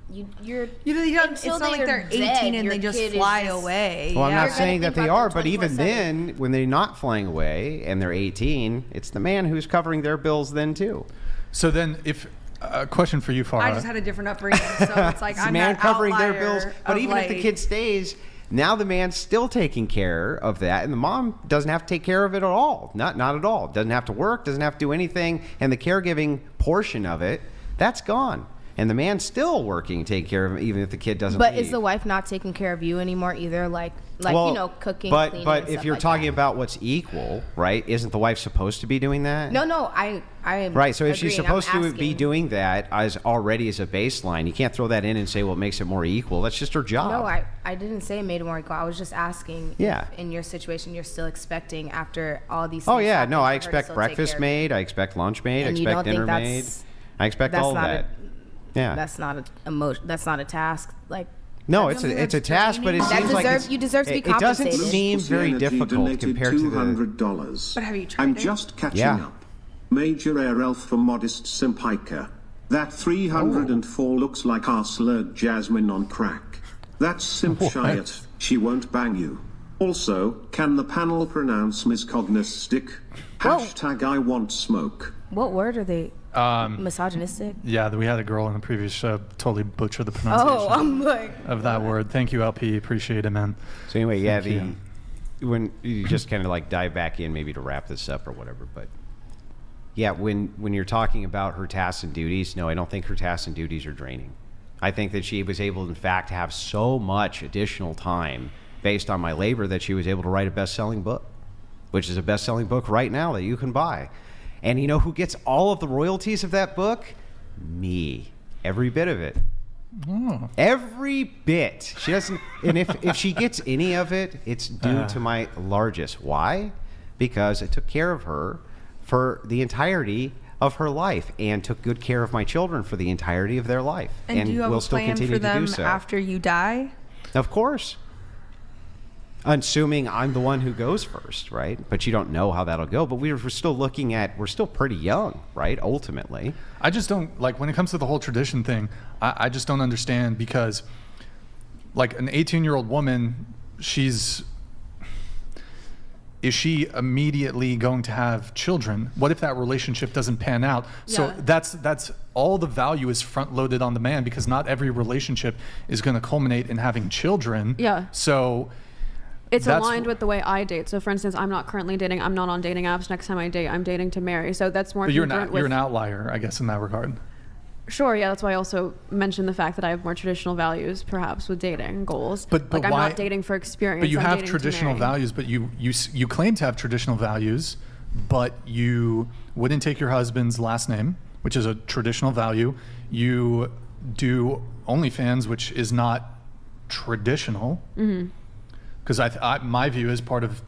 Speaker 5: You
Speaker 3: don't, it's not like they're 18 and they just fly away.
Speaker 8: Well, I'm
Speaker 3: Yeah.
Speaker 8: not
Speaker 5: You're
Speaker 8: saying
Speaker 5: gonna
Speaker 8: that
Speaker 5: think
Speaker 8: they
Speaker 5: about
Speaker 8: are,
Speaker 5: them
Speaker 8: but even
Speaker 5: 24/7.
Speaker 8: then, when they're not flying away and they're 18, it's the man who's covering their bills then too.
Speaker 1: So then, if a question for you, Farah.
Speaker 3: I just had a different upbringing, so it's like
Speaker 8: It's the
Speaker 3: I'm
Speaker 8: man
Speaker 3: that
Speaker 8: covering
Speaker 3: outlier
Speaker 8: their bills. But
Speaker 3: of,
Speaker 8: even if the
Speaker 3: like-
Speaker 8: kid stays, now the man's still taking care of that, and the mom doesn't have to take care of it at all. Not at all. Doesn't have to work, doesn't have to do anything, and the caregiving portion of it, that's gone. And the man's still working, taking care of him, even if the kid doesn't
Speaker 5: But
Speaker 8: leave.
Speaker 5: is the wife not taking care of you anymore either? Like
Speaker 8: Well,
Speaker 5: cooking,
Speaker 8: But
Speaker 5: cleaning,
Speaker 8: but
Speaker 5: and
Speaker 8: if
Speaker 5: stuff
Speaker 8: you're
Speaker 5: like
Speaker 8: talking
Speaker 5: that.
Speaker 8: about what's equal, right? Isn't the wife supposed to be doing that?
Speaker 5: No, I am.
Speaker 8: Right, so if she's
Speaker 5: agreeing.
Speaker 8: supposed
Speaker 5: I'm
Speaker 8: to be
Speaker 5: asking.
Speaker 8: doing that as already as a baseline, you can't throw that in and say, well, it makes it more equal. That's just her job.
Speaker 5: No, I didn't say it made it more equal. I was just asking.
Speaker 8: Yeah.
Speaker 5: If in your situation, you're still expecting after all these.
Speaker 8: Oh
Speaker 5: things
Speaker 8: yeah,
Speaker 5: happen
Speaker 8: no,
Speaker 5: for
Speaker 8: I
Speaker 5: her to
Speaker 8: expect
Speaker 5: still take
Speaker 8: breakfast
Speaker 5: care of
Speaker 8: made, I expect lunch made, I
Speaker 5: And you
Speaker 8: expect
Speaker 5: don't think
Speaker 8: dinner made.
Speaker 5: that's-
Speaker 8: I expect
Speaker 5: that's
Speaker 8: all
Speaker 5: not
Speaker 8: that. Yeah.
Speaker 5: That's not a emotion. That's not a task. Like
Speaker 8: No,
Speaker 3: That's
Speaker 8: it's
Speaker 3: something
Speaker 8: a
Speaker 3: that's
Speaker 8: task, but it
Speaker 3: draining.
Speaker 8: seems like
Speaker 5: you deserve to be
Speaker 8: it doesn't
Speaker 5: compensated.
Speaker 8: seem very
Speaker 9: Energy
Speaker 8: difficult
Speaker 9: donated
Speaker 8: compared to the.
Speaker 9: $200.
Speaker 3: But have you tried
Speaker 9: I'm
Speaker 3: it?
Speaker 9: just catching
Speaker 8: Yeah.
Speaker 9: up. Major air elf for modest simpika. That 304 looks like our slurred Jasmine on crack. That's simp Shiat. She won't bang you. Also, can the panel pronounce miscognistic? Hashtag I want smoke.
Speaker 5: what word are they? Misogynistic.
Speaker 1: Yeah, we had a girl in the previous show totally butcher the pronunciation
Speaker 5: Oh, I'm like.
Speaker 1: of that word. Thank you, LP. Appreciate it, man.
Speaker 8: So anyway, yeah,
Speaker 1: Thank
Speaker 8: when you just kind of like dive back in, maybe to wrap this up or whatever, but yeah, when you're talking about her tasks and duties, no, I don't think her tasks and duties are draining. I think that she was able, in fact, to have so much additional time based on my labor that she was able to write a best-selling book, which is a best-selling book right now that you can buy. And you know who gets all of the royalties of that book? Me. Every bit of it.
Speaker 1: Oh.
Speaker 8: Every bit. She doesn't, and if she gets any of it, it's due to my largest. Why? Because I took care of her for the entirety of her life and took good care of my children for the entirety of their life.
Speaker 3: And do you have
Speaker 8: will
Speaker 3: a
Speaker 8: still
Speaker 3: plan
Speaker 8: continue
Speaker 3: for them
Speaker 8: to do so.
Speaker 3: after you die?
Speaker 8: Of course. Assuming I'm the one who goes first, right? But you don't know how that'll go. But we're still looking at, we're still pretty young, right? Ultimately.
Speaker 1: I just don't, like, when it comes to the whole tradition thing, I just don't understand, because like an 18-year-old woman, is she immediately going to have children? What if that relationship doesn't pan out? So that's all the value is front loaded on the man, because not every relationship is going to culminate in having children.
Speaker 4: Yeah.
Speaker 1: So
Speaker 4: it's aligned with the way I date. So for instance, I'm not currently dating. I'm not on dating apps. Next time I date, I'm dating to marry. So that's more.
Speaker 1: But you're an outlier, I guess, in that regard.
Speaker 4: Sure, yeah, that's why I also mentioned the fact that I have more traditional values, perhaps, with dating goals.
Speaker 1: But
Speaker 4: like, I'm
Speaker 1: why,
Speaker 4: not dating for experience.
Speaker 1: But you
Speaker 4: I'm
Speaker 1: have
Speaker 4: dating to
Speaker 1: traditional
Speaker 4: marry.
Speaker 1: values, but you claim to have traditional values, but you wouldn't take your husband's last name, which is a traditional value. You do OnlyFans, which is not traditional. Because my view is part of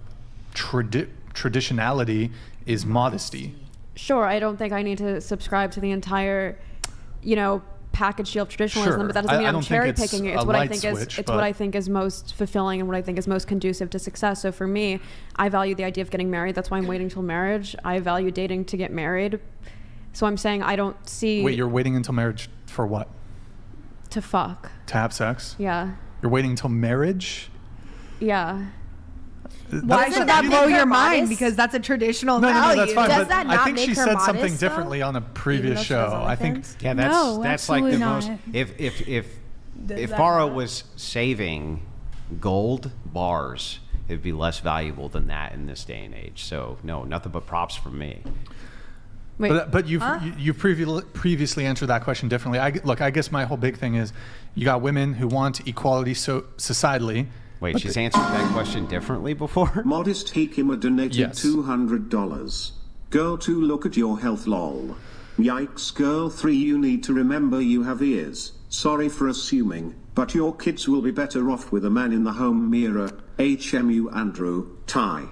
Speaker 1: traditionality is modesty.
Speaker 4: Sure, I don't think I need to subscribe to the entire, package deal of traditionalism,
Speaker 1: Sure.
Speaker 4: but that doesn't mean
Speaker 1: I
Speaker 4: I'm
Speaker 1: don't think
Speaker 4: cherry
Speaker 1: it's
Speaker 4: picking it.
Speaker 1: a
Speaker 4: It's what I
Speaker 1: light
Speaker 4: think
Speaker 1: switch,
Speaker 4: is
Speaker 1: but-
Speaker 4: what I think is most fulfilling and what I think is most conducive to success. So for me, I value the idea of getting married. That's why I'm waiting till marriage. I value dating to get married. So I'm saying I don't see.
Speaker 1: Wait, you're waiting until marriage for what?
Speaker 4: To fuck.
Speaker 1: To have sex?
Speaker 4: Yeah.
Speaker 1: You're waiting until marriage?
Speaker 4: Yeah.
Speaker 3: Why
Speaker 5: Doesn't
Speaker 3: should
Speaker 5: that
Speaker 3: that blow
Speaker 5: make her
Speaker 3: your mind?
Speaker 5: modest?
Speaker 3: Because that's a traditional
Speaker 1: No,
Speaker 3: value.
Speaker 1: that's fine.
Speaker 5: Does
Speaker 1: but
Speaker 5: that
Speaker 1: I
Speaker 5: not
Speaker 1: think
Speaker 5: make
Speaker 1: she
Speaker 5: her
Speaker 1: said
Speaker 5: modest,
Speaker 1: something
Speaker 5: though?
Speaker 1: differently on a previous
Speaker 5: Even though she does
Speaker 1: show. I think.
Speaker 5: OnlyFans?
Speaker 8: Yeah,
Speaker 7: No,
Speaker 8: that's like the
Speaker 7: absolutely
Speaker 8: most.
Speaker 7: not.
Speaker 8: If Farah was saving gold bars, it'd be less valuable than that in this day and age. So no, nothing but props from me.
Speaker 4: Wait.
Speaker 1: But you've previously answered that question differently. I guess my whole big thing is you got women who want equality societally.
Speaker 8: Wait, she's answered that question differently before?
Speaker 9: Modest Hikima donated
Speaker 1: Yes.
Speaker 9: $200. Girl 2, look at your health, lol. Yikes. Girl 3, you need to remember you have ears. Sorry for assuming, but your kids will be better off with a man in the home mirror. HMU Andrew, Ty.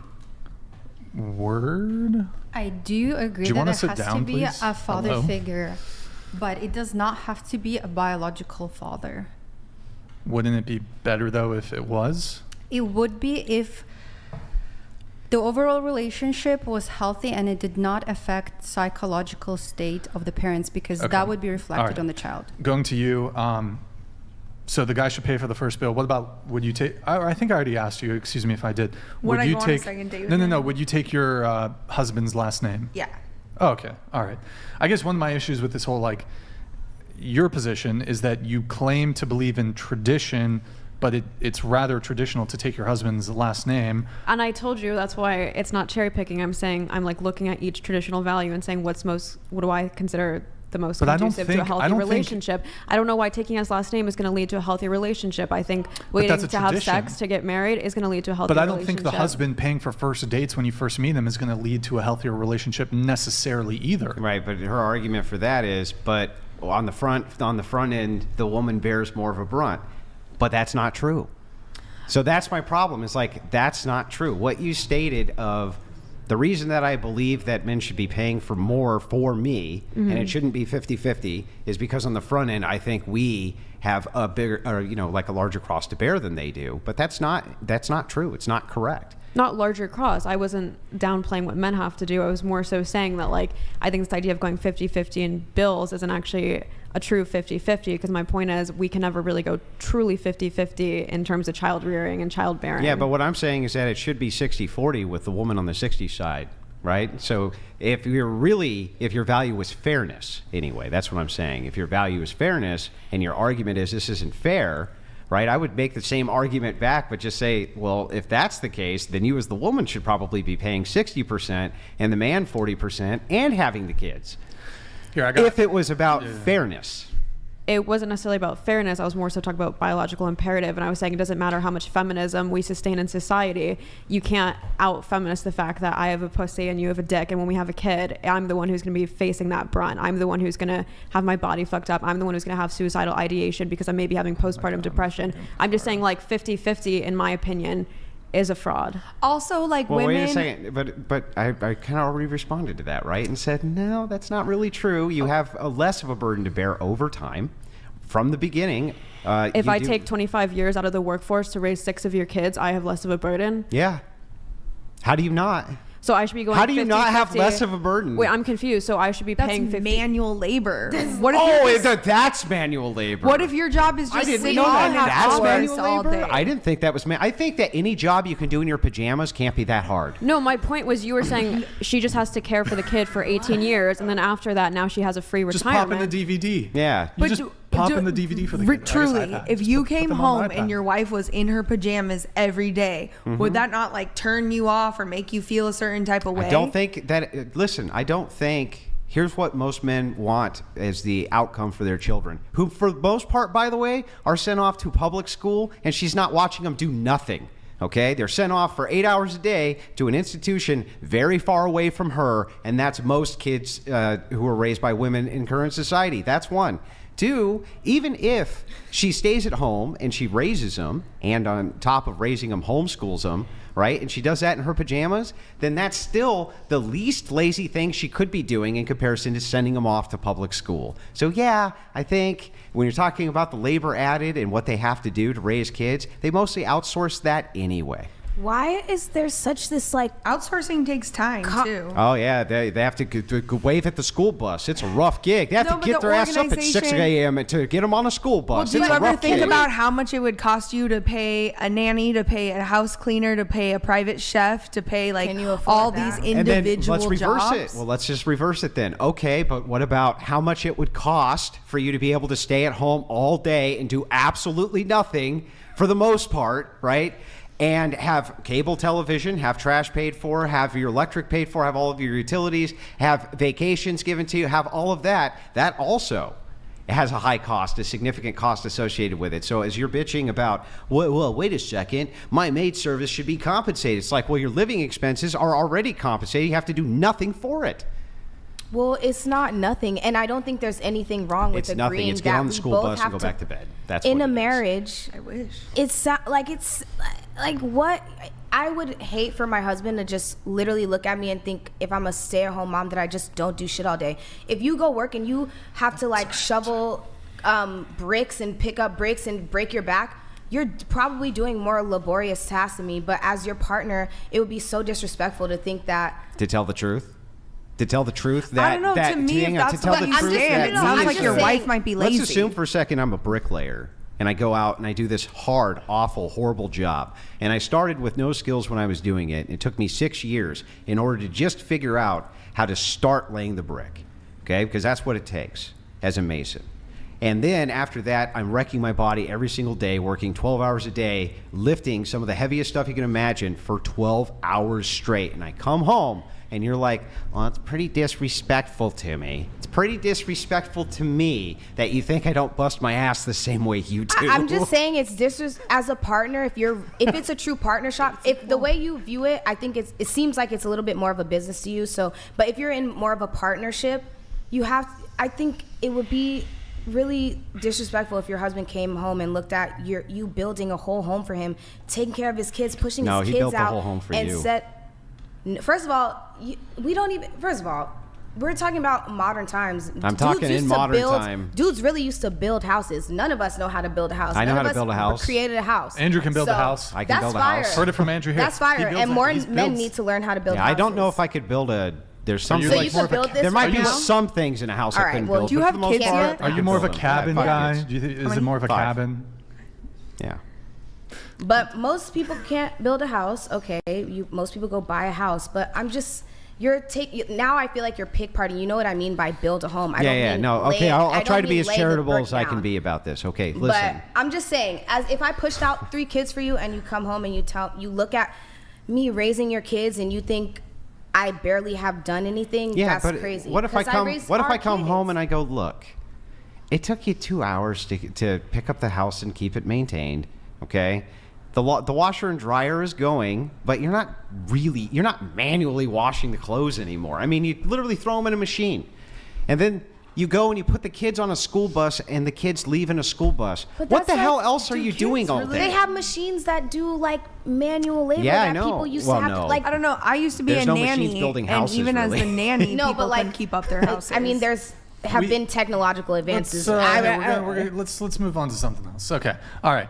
Speaker 1: Word?
Speaker 2: I do agree
Speaker 1: Do you
Speaker 2: that
Speaker 1: wanna
Speaker 2: it
Speaker 1: sit
Speaker 2: has
Speaker 1: down,
Speaker 2: to be
Speaker 1: please?
Speaker 2: a father
Speaker 1: Hello?
Speaker 2: figure, but it does not have to be a biological father.
Speaker 1: Wouldn't it be better, though, if it was?
Speaker 2: It would be if the overall relationship was healthy and it did not affect psychological state of the parents, because
Speaker 1: Okay.
Speaker 2: that would be reflected
Speaker 1: All right.
Speaker 2: on the child.
Speaker 1: Going to you. So the guy should pay for the first bill. What about, would you take, I think I already asked you, excuse me if I did.
Speaker 3: Would I
Speaker 1: you
Speaker 3: go on a second date with
Speaker 1: No,
Speaker 3: him?
Speaker 1: would you take your husband's last name?
Speaker 3: Yeah.
Speaker 1: Oh, okay, all right. I guess one of my issues with this whole, your position is that you claim to believe in tradition, but it's rather traditional to take your husband's last name.
Speaker 4: And I told you that's why it's not cherry picking. I'm saying I'm looking at each traditional value and saying what do I consider the most
Speaker 1: But I don't
Speaker 4: conducive to a
Speaker 1: think- I
Speaker 4: healthy
Speaker 1: don't think-
Speaker 4: relationship. I don't know why taking his last name is going to lead to a healthy relationship. I think waiting
Speaker 1: that's a
Speaker 4: to have
Speaker 1: tradition.
Speaker 4: sex to get married is going to lead to a healthy
Speaker 1: But I
Speaker 4: relationship.
Speaker 1: don't think the husband paying for first dates when you first meet them is going to lead to a healthier relationship necessarily either.
Speaker 8: Right, but her argument for that is, but on the front end, the woman bears more of a brunt. But that's not true. So that's my problem. Is that's not true. What you stated of the reason that I believe that men should be paying for more for me, and it shouldn't be 50-50, is because on the front end, I think we have a bigger, or a larger cross to bear than they do. But that's not true. It's not correct.
Speaker 4: Not larger cross. I wasn't downplaying what men have to do. I was more so saying that I think this idea of going 50-50 in bills isn't actually a true 50-50, because my point is we can never really go truly 50-50 in terms of child rearing and childbearing.
Speaker 8: Yeah, but what I'm saying is that it should be 60-40 with the woman on the 60 side, right? So if your value is fairness, anyway, that's what I'm saying. If your value is fairness and your argument is this isn't fair, right, I would make the same argument back, but just say, well, if that's the case, then you as the woman should probably be paying 60% and the man 40% and having the kids.
Speaker 1: Here,
Speaker 8: If it was about fairness.
Speaker 4: It wasn't necessarily about fairness. I was more so talking about biological imperative, and I was saying it doesn't matter how much feminism we sustain in society. You can't out-feminist the fact that I have a pussy and you have a dick, and when we have a kid, I'm the one who's going to be facing that brunt. I'm the one who's going to have my body fucked up. I'm the one who's going to have suicidal ideation because I may be having postpartum depression. I'm just saying 50-50, in my opinion, is a fraud.
Speaker 3: Also, like
Speaker 8: Well,
Speaker 3: women.
Speaker 8: wait a second, but I kind of already responded to that, right? And said, no, that's not really true. You have a less of a burden to bear over time. From the beginning,
Speaker 4: If I take 25 years out of the workforce to raise 6 of your kids, I have less of a burden.
Speaker 8: Yeah. How do you not?
Speaker 4: So I should be going.
Speaker 8: How do you
Speaker 4: 50,
Speaker 8: not have
Speaker 4: 50.
Speaker 8: less of a burden?
Speaker 4: Wait, I'm confused. So I should be
Speaker 3: That's
Speaker 4: paying 50.
Speaker 3: manual labor. What if you're
Speaker 8: Oh,
Speaker 3: just-
Speaker 8: that's manual labor.
Speaker 3: what if your job is
Speaker 8: I
Speaker 3: just
Speaker 8: didn't
Speaker 3: sitting
Speaker 8: know
Speaker 3: on
Speaker 8: that. That's
Speaker 3: hours
Speaker 8: manual
Speaker 3: all
Speaker 8: labor.
Speaker 3: day?
Speaker 8: I didn't think that was. I think that any job you can do in your pajamas can't be that hard.
Speaker 4: No, my point was you were saying she just has to care for the kid for 18 years, and then after that, now she has a free
Speaker 1: Just pop
Speaker 4: retirement.
Speaker 1: in the DVD.
Speaker 8: Yeah.
Speaker 1: You just pop in the DVD for the kid. I guess
Speaker 3: Truly,
Speaker 1: iPad.
Speaker 3: if
Speaker 1: Just
Speaker 3: you
Speaker 1: put
Speaker 3: came
Speaker 1: them on
Speaker 3: home
Speaker 1: the
Speaker 3: and
Speaker 1: iPad.
Speaker 3: your wife was in her pajamas every day, would that not like turn you off or make you feel a certain type of way?
Speaker 8: I don't think that. Listen, I don't think. Here's what most men want as the outcome for their children, who, for the most part, by the way, are sent off to public school, and she's not watching them do nothing. Okay, they're sent off for 8 hours a day to an institution very far away from her, and that's most kids who are raised by women in current society. That's one. Two, even if she stays at home and she raises them, and on top of raising them, homeschools them, right? And she does that in her pajamas, then that's still the least lazy thing she could be doing in comparison to sending them off to public school. So yeah, I think when you're talking about the labor added and what they have to do to raise kids, they mostly outsource that anyway.
Speaker 5: Why is there such this like
Speaker 3: Outsourcing takes time too.
Speaker 8: Oh yeah, they have to go wave at the school bus. It's a rough gig. They have
Speaker 3: No,
Speaker 8: to
Speaker 3: but
Speaker 8: get
Speaker 3: the
Speaker 8: their ass up at 6
Speaker 3: organization-
Speaker 8: a.m. to get them on a school
Speaker 3: Well,
Speaker 8: bus.
Speaker 3: do
Speaker 8: It's
Speaker 3: you
Speaker 8: a
Speaker 3: ever
Speaker 8: rough
Speaker 3: think
Speaker 8: gig.
Speaker 3: about how much it would cost you to pay a nanny, to pay a house cleaner, to pay a private chef, to pay like
Speaker 5: Can you afford
Speaker 3: all
Speaker 5: that?
Speaker 3: these
Speaker 8: And then
Speaker 3: individual
Speaker 8: let's reverse
Speaker 3: jobs?
Speaker 8: it. Well, let's just reverse it then. Okay, but what about how much it would cost for you to be able to stay at home all day and do absolutely nothing for the most part, right? And have cable television, have trash paid for, have your electric paid for, have all of your utilities, have vacations given to you, have all of that. That also has a high cost, a significant cost associated with it. So as you're bitching about, well, wait a second, my maid service should be compensated. It's like, well, your living expenses are already compensated. You have to do nothing for it.
Speaker 5: Well, it's not nothing, and I don't think there's anything wrong with
Speaker 8: It's
Speaker 5: agreeing
Speaker 8: nothing. It's
Speaker 5: that
Speaker 8: get on the
Speaker 5: we
Speaker 8: school
Speaker 5: both
Speaker 8: bus and
Speaker 5: have
Speaker 8: go back to bed. That's
Speaker 5: in
Speaker 8: what
Speaker 5: a
Speaker 8: it is.
Speaker 5: marriage.
Speaker 3: I wish.
Speaker 5: It's like what I would hate for my husband to just literally look at me and think if I'm a stay-at-home mom that I just don't do shit all day. If you go work and you have to like shovel bricks and pick up bricks and break your back, you're probably doing more laborious tasks than me. But as your partner, it would be so disrespectful to think that.
Speaker 8: To tell the truth? To tell the truth that
Speaker 3: I don't know.
Speaker 8: that
Speaker 3: To me, if
Speaker 8: hang on,
Speaker 3: that's
Speaker 8: to tell
Speaker 3: what
Speaker 8: the
Speaker 3: you
Speaker 8: truth
Speaker 3: stand,
Speaker 8: that
Speaker 3: it sounds
Speaker 8: means
Speaker 3: like your
Speaker 8: that-
Speaker 3: wife might be lazy.
Speaker 8: Let's assume for a second I'm a bricklayer and I go out and I do this hard, awful, horrible job. And I started with no skills when I was doing it. It took me 6 years in order to just figure out how to start laying the brick. Okay? Because that's what it takes as a mason. And then after that, I'm wrecking my body every single day, working 12 hours a day, lifting some of the heaviest stuff you can imagine for 12 hours straight. And I come home and you're like, well, it's pretty disrespectful to me. It's pretty disrespectful to me that you think I don't bust my ass the same way you do.
Speaker 5: I'm just saying it's as a partner, if it's a true partnership, if the way you view it, I think it seems like it's a little bit more of a business to you. So, but if you're in more of a partnership, I think it would be really disrespectful if your husband came home and looked at you building a whole home for him, taking care of his kids, pushing
Speaker 8: No,
Speaker 5: his
Speaker 8: he
Speaker 5: kids
Speaker 8: built the
Speaker 5: out,
Speaker 8: whole home for
Speaker 5: and
Speaker 8: you.
Speaker 5: First of all, we don't even. First of all, we're talking about modern times.
Speaker 8: I'm talking in modern time.
Speaker 5: Dudes really used to build houses. None of us know how to build a house.
Speaker 8: I know
Speaker 5: None
Speaker 8: how
Speaker 5: of
Speaker 8: to
Speaker 5: us
Speaker 8: build a house.
Speaker 5: Created a house.
Speaker 1: Andrew can build a house.
Speaker 8: I can
Speaker 5: that's
Speaker 8: build a house.
Speaker 5: fire.
Speaker 1: Heard it from Andrew here.
Speaker 5: That's
Speaker 1: He
Speaker 5: fire,
Speaker 1: builds
Speaker 5: and
Speaker 1: it.
Speaker 5: more
Speaker 1: He
Speaker 5: men
Speaker 1: builds-
Speaker 5: need to learn how to build
Speaker 8: Yeah,
Speaker 5: houses.
Speaker 8: I don't know if I could build a. There's some.
Speaker 1: you
Speaker 5: So
Speaker 1: like
Speaker 5: you
Speaker 1: more
Speaker 5: could
Speaker 1: of a-
Speaker 5: build this.
Speaker 8: There might
Speaker 5: right
Speaker 8: be
Speaker 5: now?
Speaker 8: some things in a house
Speaker 5: All
Speaker 8: I
Speaker 5: right,
Speaker 8: couldn't
Speaker 5: well,
Speaker 8: build.
Speaker 3: do you
Speaker 8: but
Speaker 3: have
Speaker 8: for the most
Speaker 3: kids
Speaker 8: part,
Speaker 3: yet?
Speaker 8: I
Speaker 1: Are you
Speaker 8: could
Speaker 1: more of a
Speaker 8: build them. I have
Speaker 1: cabin
Speaker 8: 5
Speaker 1: guy?
Speaker 8: kids.
Speaker 1: Do you think, is it more of a
Speaker 8: 5.
Speaker 1: cabin?
Speaker 8: Yeah.
Speaker 5: But most people can't build a house. Okay, most people go buy a house. But I'm just now I feel like you're pig partying. You know what I mean by build a home. I don't mean
Speaker 8: Okay,
Speaker 5: I
Speaker 8: I'll
Speaker 5: don't
Speaker 8: try to be
Speaker 5: mean
Speaker 8: as
Speaker 5: lay the
Speaker 8: charitable
Speaker 5: brick
Speaker 8: as I can
Speaker 5: down.
Speaker 8: be about this. Okay, listen.
Speaker 5: But I'm just saying, as if I pushed out 3 kids for you and you come home and you look at me raising your kids and you think I barely have done anything,
Speaker 8: Yeah,
Speaker 5: that's
Speaker 8: but
Speaker 5: crazy.
Speaker 8: what if I
Speaker 5: 'Cause
Speaker 8: come?
Speaker 5: raised
Speaker 8: What if
Speaker 5: our
Speaker 8: I come
Speaker 5: kids.
Speaker 8: home and I go, look, it took you 2 hours to pick up the house and keep it maintained. Okay, the washer and dryer is going, but you're not manually washing the clothes anymore. I mean, you literally throw them in a machine, and then you go and you put the kids on a school bus and the kids leave in a school bus.
Speaker 5: But
Speaker 8: What
Speaker 5: that's
Speaker 8: the hell
Speaker 5: like-
Speaker 8: else are you doing all day?
Speaker 5: They have machines that do like manual labor
Speaker 8: Yeah, I
Speaker 5: that
Speaker 8: know.
Speaker 5: people used
Speaker 8: Well,
Speaker 5: to have
Speaker 8: no.
Speaker 5: to like.
Speaker 3: I don't know. I used to be
Speaker 8: There's
Speaker 3: a
Speaker 8: no
Speaker 3: nanny,
Speaker 8: machines building
Speaker 3: and
Speaker 8: houses,
Speaker 3: even
Speaker 8: really.
Speaker 3: as the nanny,
Speaker 5: No,
Speaker 3: people
Speaker 5: but, like,
Speaker 3: couldn't keep up their houses.
Speaker 5: I mean, there's have been technological advances.
Speaker 1: Let's move on to something else. Okay. All right.